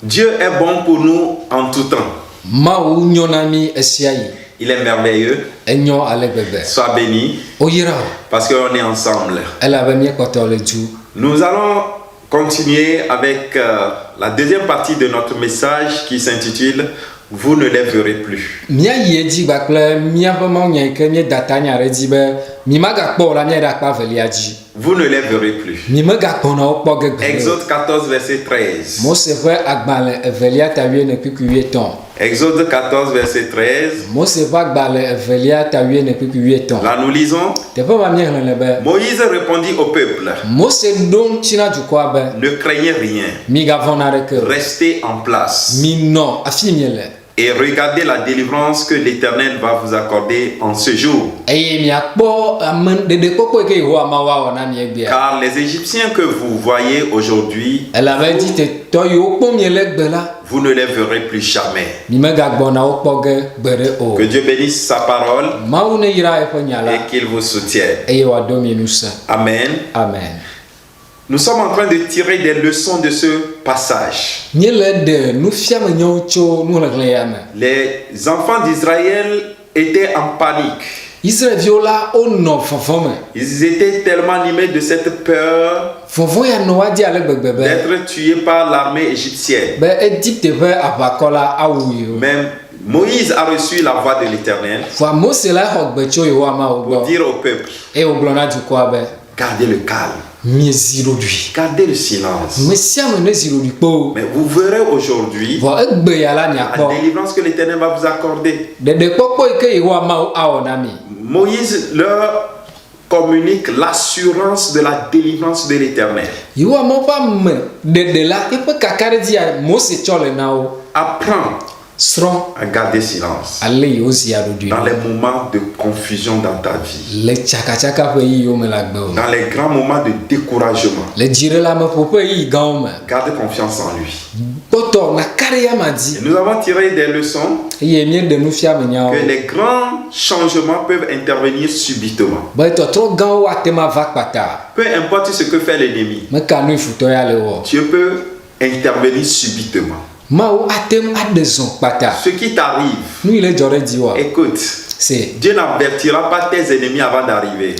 Dieu est bon pour nous en tout temps. Il est merveilleux. Sois béni parce qu'on est ensemble. Nous allons continuer avec la deuxième partie de notre message qui s'intitule « Vous ne les verrez plus ». Vous ne les verrez plus. Exode 14, verset 13. Exode 14, verset 13. Là, nous lisons. Moïse répondit au peuple. Ne craignez rien. Restez en place. Et regardez la délivrance que l'Éternel va vous accorder en ce jour. Car les Égyptiens que vous voyez aujourd'hui, vous ne les verrez plus jamais. Que Dieu bénisse sa parole et qu'il vous soutienne. Amen. Amen. Nous sommes en train de tirer des leçons de ce passage. Les enfants d'Israël étaient en panique. Ils étaient tellement animés de cette peur d'être tués par l'armée égyptienne. Même Moïse a reçu la voix de l'Éternel pour dire au peuple: gardez le calme. Gardez le silence. Mais vous verrez aujourd'hui la délivrance que l'Éternel va vous accorder. Moïse leur communique l'assurance de la délivrance de l'Éternel. Apprends à garder silence dans les moments de confusion dans ta vie, dans les grands moments de découragement. Garde confiance en lui. Et nous avons tiré des leçons que les grands changements peuvent intervenir subitement. Peu importe ce que fait l'ennemi, Dieu peut intervenir subitement. Ce qui t'arrive, écoute, Dieu n'avertira pas tes ennemis avant d'arriver.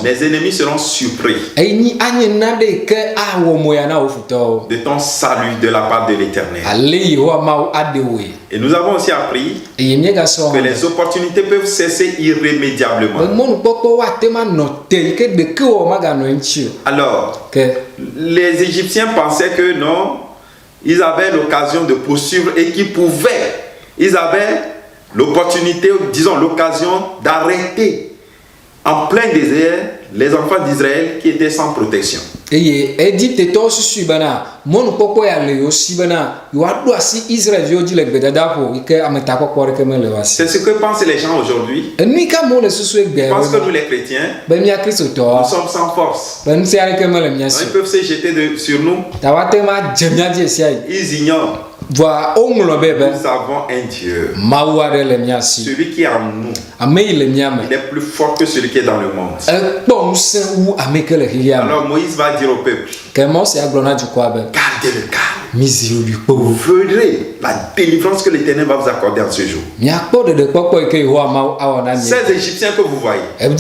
Les ennemis seront surpris de ton salut de la part de l'Éternel. Et nous avons aussi appris que les opportunités peuvent cesser irrémédiablement. Alors, les Égyptiens pensaient que non, ils avaient l'occasion de poursuivre et qu'ils pouvaient. Ils avaient l'opportunité, disons l'occasion d'arrêter en plein désert les enfants d'Israël qui étaient sans protection. C'est ce que pensent les gens aujourd'hui. Ils pensent que nous les chrétiens, nous sommes sans force. Ils peuvent se jeter sur nous. Ils ignorent. Nous avons un Dieu. Celui qui est en nous, il est plus fort que celui qui est dans le monde. Alors Moïse va dire au peuple: gardez le calme. Vous verrez la délivrance que l'Éternel va vous accorder en ce jour. Ces Égyptiens que vous voyez, vous ne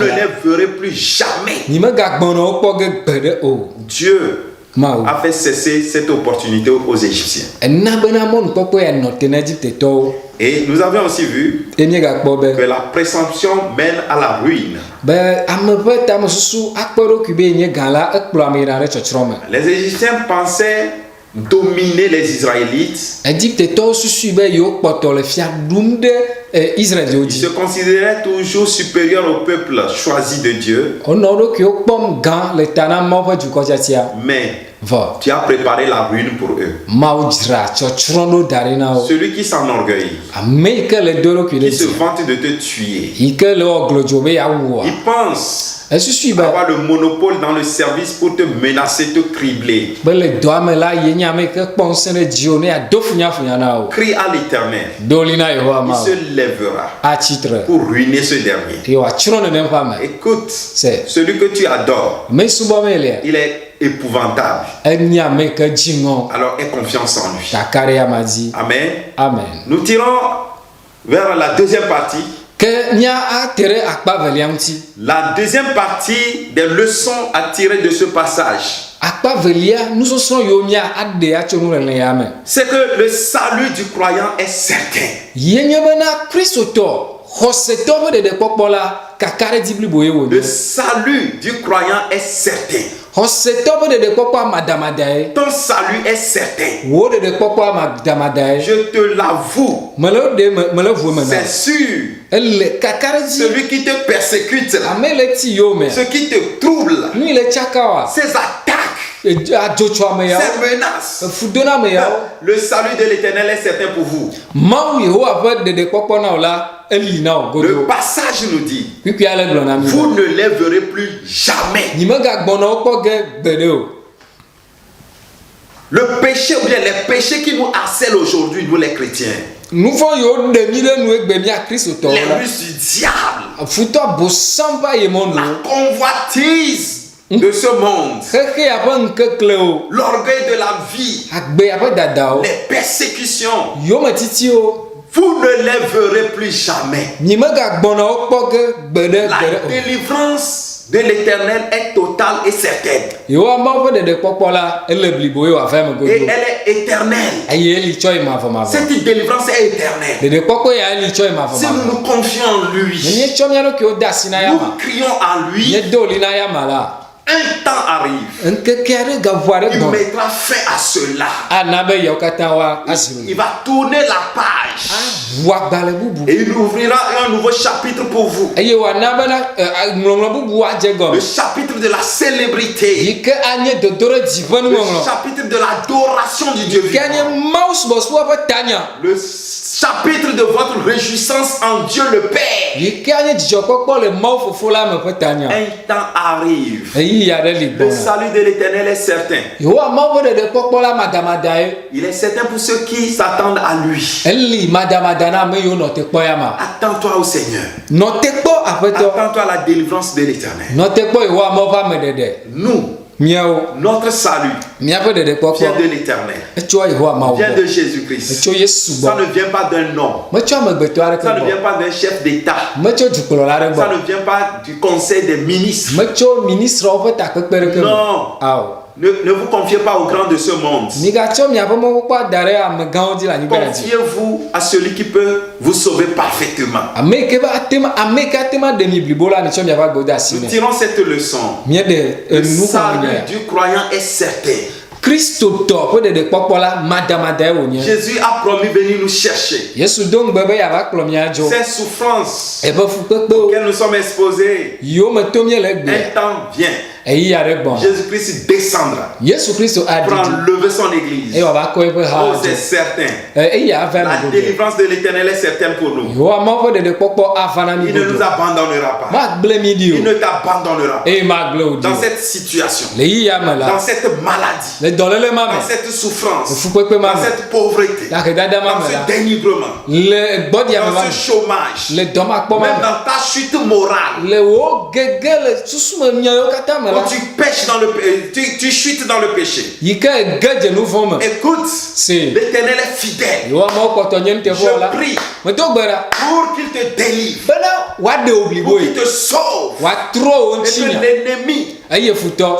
les verrez plus jamais. Dieu a fait cesser cette opportunité aux Égyptiens. Et nous avons aussi vu que la présomption mène à la ruine. Les Égyptiens pensaient dominer les Israélites. Ils se considéraient toujours supérieurs au peuple choisi de Dieu. Mais tu as préparé la ruine pour eux. Celui qui s'enorgueillit, qui se vante de te tuer, il pense avoir le monopole dans le service pour te menacer, te cribler. Crie à l'Éternel. Il se lèvera pour ruiner ce dernier. Écoute, celui que tu adores, il est épouvantable. Alors aie confiance en lui. Amen. Amen. Nous tirons vers la deuxième partie. La deuxième partie des leçons à tirer de ce passage. C'est que le salut du croyant est certain. Le salut du croyant est certain. Ton salut est certain. Je te l'avoue. C'est sûr. Celui qui te persécute, ce qui te trouble, ces attaques, ces menaces, le salut de l'Éternel est certain pour vous. Le passage nous dit, vous ne lèverez plus jamais. Le péché ou bien les péchés qui nous harcèlent aujourd'hui, nous les chrétiens, les ruses du diable, la convoitise de ce monde, l'orgueil de la vie, les persécutions, vous ne lèverez plus jamais. La délivrance de l'Éternel est totale et certaine. Et elle est éternelle. Cette délivrance est éternelle. Si nous nous confions en lui, nous crions à lui, un temps arrive, il mettra fin à cela. Il va tourner la page et il ouvrira un nouveau chapitre pour vous. Le chapitre de la célébrité, le chapitre de l'adoration du Dieu vivant, le chapitre de votre réjouissance en Dieu le Père. Un temps arrive. Le salut de l'Éternel est certain. Il est certain pour ceux qui s'attendent à lui. Attends-toi au Seigneur. Attends-toi à la délivrance de l'Éternel. Nous, notre salut vient de l'Éternel, vient de Jésus-Christ. Ça ne vient pas d'un homme, ça ne vient pas d'un chef d'État, ça ne vient pas du conseil des ministres. Non. Ne vous confiez pas au grand de ce monde. Confiez-vous à celui qui peut vous sauver parfaitement. Nous tirons cette leçon. Le salut du croyant est certain. Jésus a promis venir nous chercher. Ces souffrances auxquelles nous sommes exposés, un temps vient. Jésus-Christ descendra pour enlever son église. Oh, c'est certain. La délivrance de l'Éternel est certaine pour nous. Il ne nous abandonnera pas. Il ne t'abandonnera pas. Dans cette situation, dans cette maladie, dans cette souffrance, dans cette pauvreté, dans ce dénigrement, dans ce chômage, même dans ta chute morale, quand tu pêches dans le tu chutes dans le péché. Écoute, l'Éternel est fidèle. Je prie pour qu'il te délivre, pour qu'il te sauve, et que l'ennemi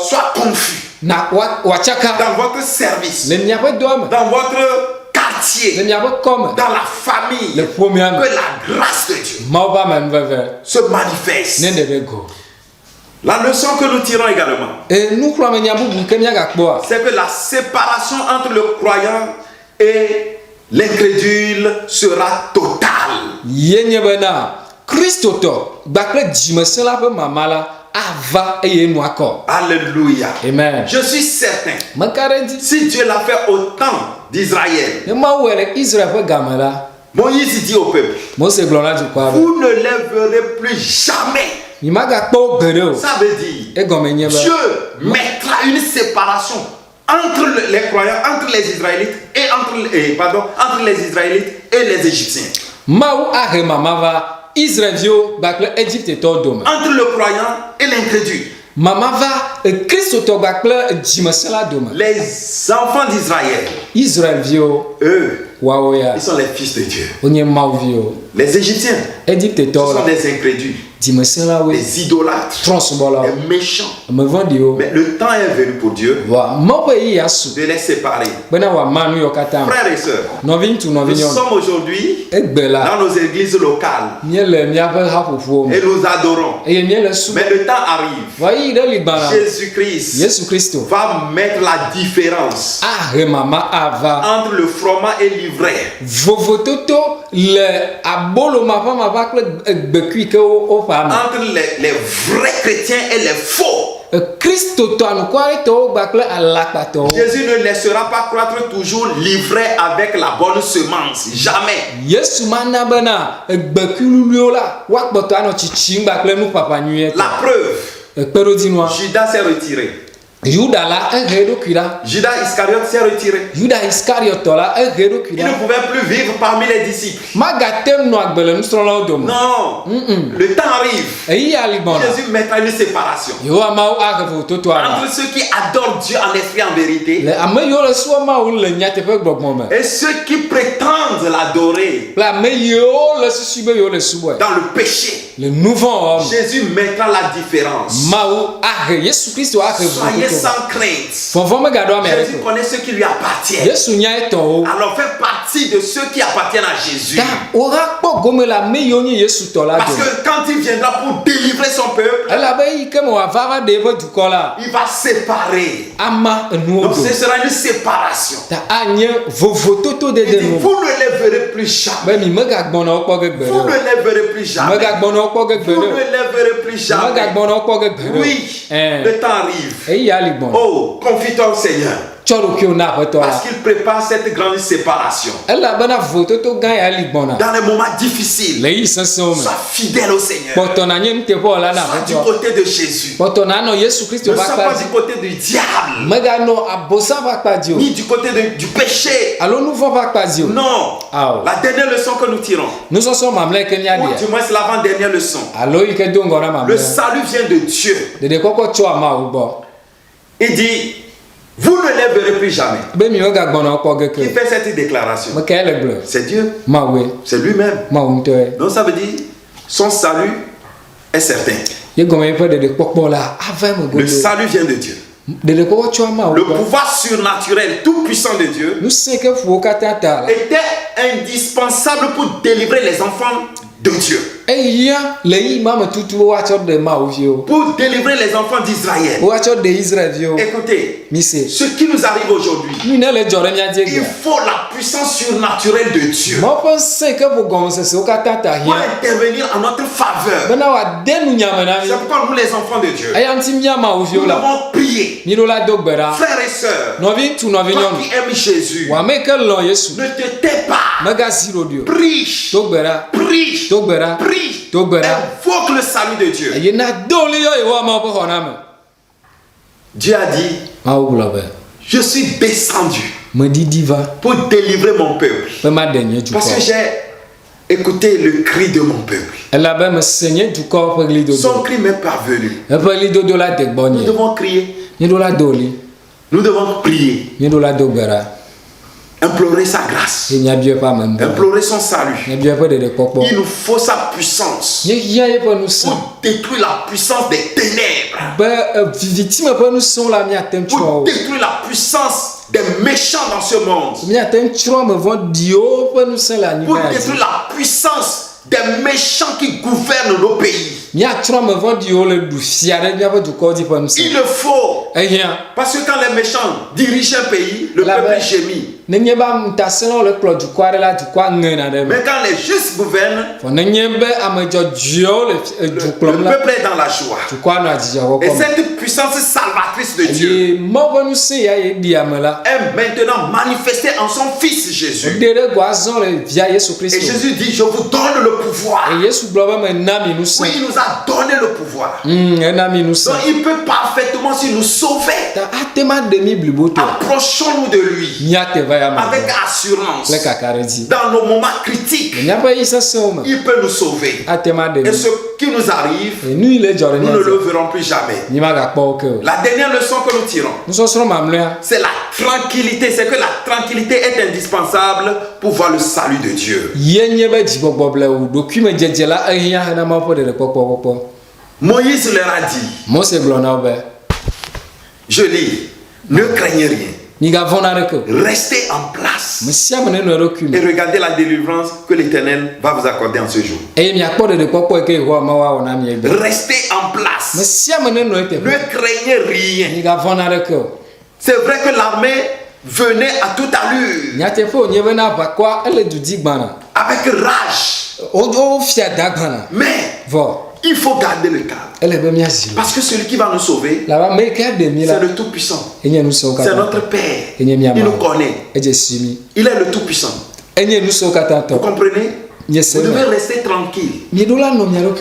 soit confus dans votre service, dans votre quartier, dans la famille, que la grâce de Dieu se manifeste. La leçon que nous tirons également, c'est que la séparation entre le croyant et l'incrédule sera totale. Alléluia. Amen. Je suis certain, si Dieu l'a fait au temps d'Israël, Moïse dit au peuple, vous ne lèverez plus jamais Ça veut dire Dieu mettra une séparation entre les croyants, entre les Israélites et entre les Israélites et les Égyptiens. Entre le croyant et l'incrédule. Les enfants d'Israël, eux, ils sont les fils de Dieu. Les Égyptiens, ce sont des incrédules, des idolâtres, des méchants. Mais le temps est venu pour Dieu de les séparer. Frères et sœurs, nous sommes aujourd'hui dans nos églises locales et nous adorons. Mais le temps arrive. Jésus-Christ va mettre la différence entre le froment et l'ivraie. Entre les vrais chrétiens et les faux. Jésus ne laissera pas croître toujours l'ivraie avec la bonne semence. Jamais. La preuve, Judas s'est retiré. Judas Iscariote s'est retiré. Il ne pouvait plus vivre parmi les disciples. Non. Le temps arrive. Jésus mettra une séparation entre ceux qui adorent Dieu en esprit en vérité et ceux qui prétendent l'adorer dans le péché. Jésus mettra la différence. Soyez sans crainte. Jésus connaît ceux qui lui appartiennent. Alors fais partie de ceux qui appartiennent à Jésus. Parce que quand il viendra pour délivrer son peuple, il va séparer. Donc ce sera une séparation. Vous ne les verrez plus jamais. Vous ne les verrez plus jamais. Vous ne les verrez plus jamais. Oui, le temps arrive. Oh, confie-toi au Seigneur. Parce qu'il prépare cette grande séparation. Dans les moments difficiles, sois fidèle au Seigneur. Sois du côté de Jésus. Ne sois pas du côté du diable. Ni du côté du péché. Non. La dernière leçon que nous tirons, ou du moins l'avant-dernière leçon, le salut vient de Dieu. Il dit, vous ne les verrez plus jamais. Qui fait cette déclaration? C'est Dieu. C'est lui-même. Donc ça veut dire, son salut est certain. Le salut vient de Dieu. Le pouvoir surnaturel tout puissant de Dieu était indispensable pour délivrer les enfants de Dieu. Pour délivrer les enfants d'Israël. Écoutez, ce qui nous arrive aujourd'hui, il faut la puissance surnaturelle de Dieu pour intervenir en notre faveur. C'est pourquoi nous, les enfants de Dieu, nous devons prier. Frères et sœurs, toi qui aimes Jésus, ne te tais pas. Prêche. Invoque le salut de Dieu. Dieu a dit, je suis descendu pour délivrer mon peuple. Parce que j'ai écouté le cri de mon peuple. Son cri m'est parvenu. Nous devons crier. Nous devons prier. Implorer sa grâce. Implorer son salut. Il nous faut sa puissance pour détruire la puissance des ténèbres. Pour détruire la puissance des méchants dans ce monde. Pour détruire la puissance des méchants qui gouvernent nos pays. Il le faut. Parce que quand les méchants dirigent un pays, le peuple gémit. Mais quand les justes gouvernent, le peuple est dans la joie. Et cette puissance salvatrice de Dieu est maintenant manifestée en son Fils Jésus. Et Jésus dit, je vous donne le pouvoir. Oui, il nous a donné le pouvoir. Donc il peut parfaitement nous sauver. Approchons-nous de lui avec assurance. Dans nos moments critiques, il peut nous sauver. Et ce qui nous arrive, nous ne le verrons plus jamais. La dernière leçon que nous tirons, c'est la tranquillité. C'est que la tranquillité est indispensable pour voir le salut de Dieu. Moïse leur a dit, je lis, ne craignez rien. Restez en place et regardez la délivrance que l'Éternel va vous accorder en ce jour. Restez en place. Ne craignez rien. C'est vrai que l'armée venait à toute allure, avec rage. Mais il faut garder le calme. Parce que celui qui va nous sauver, c'est le Tout-Puissant. C'est notre Père. Il nous connaît. Il est le Tout-Puissant. Vous comprenez? Vous devez rester tranquille.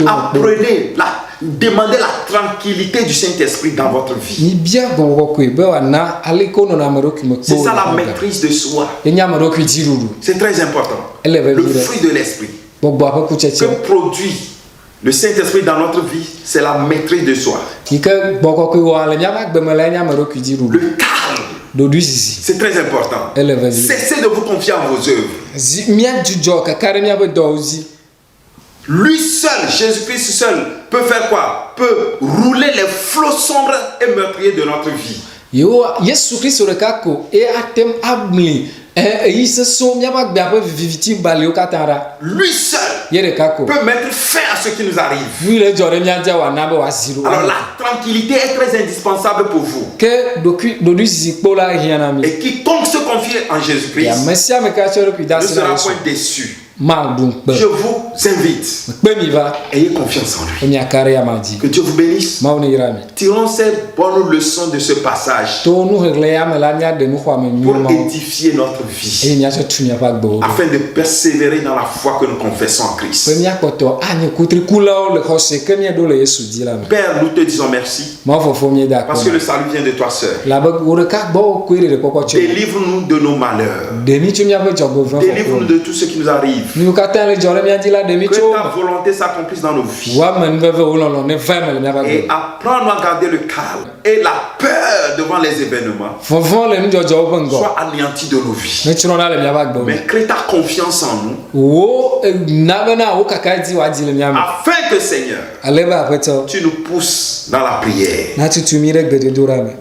Apprenez, demandez la tranquillité du Saint-Esprit dans votre vie. C'est ça la maîtrise de soi. C'est très important. Le fruit de l'Esprit que produit le Saint-Esprit dans notre vie, c'est la maîtrise de soi. Le calme. C'est très important. Cessez de vous confier en vos œuvres. Lui seul, Jésus-Christ seul, peut faire quoi? Peut rouler les flots sombres et meurtriers de notre vie. Lui seul peut mettre fin à ce qui nous arrive. Alors la tranquillité est très indispensable pour vous. Et quiconque se confie en Jésus-Christ ne sera point déçu. Je vous invite, ayez confiance en lui. Que Dieu vous bénisse. Tirons ces bonnes leçons de ce passage pour édifier notre vie, afin de persévérer dans la foi que nous confessons en Christ. Père, nous te disons merci parce que le salut vient de toi seul. Délivre-nous de nos malheurs. Délivre-nous de tout ce qui nous arrive. Que ta volonté s'accomplisse dans nos vies. Et apprends-nous à garder le calme. Et la peur devant les événements soit anéantie de nos vies. Mais crée ta confiance en nous, afin que, Seigneur, tu nous pousses dans la prière.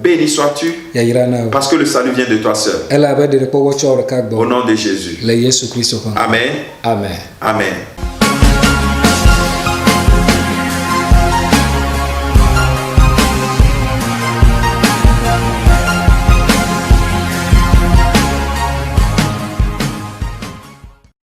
Béni sois-tu, parce que le salut vient de toi seul. Au nom de Jésus. Amen. Amen. Amen.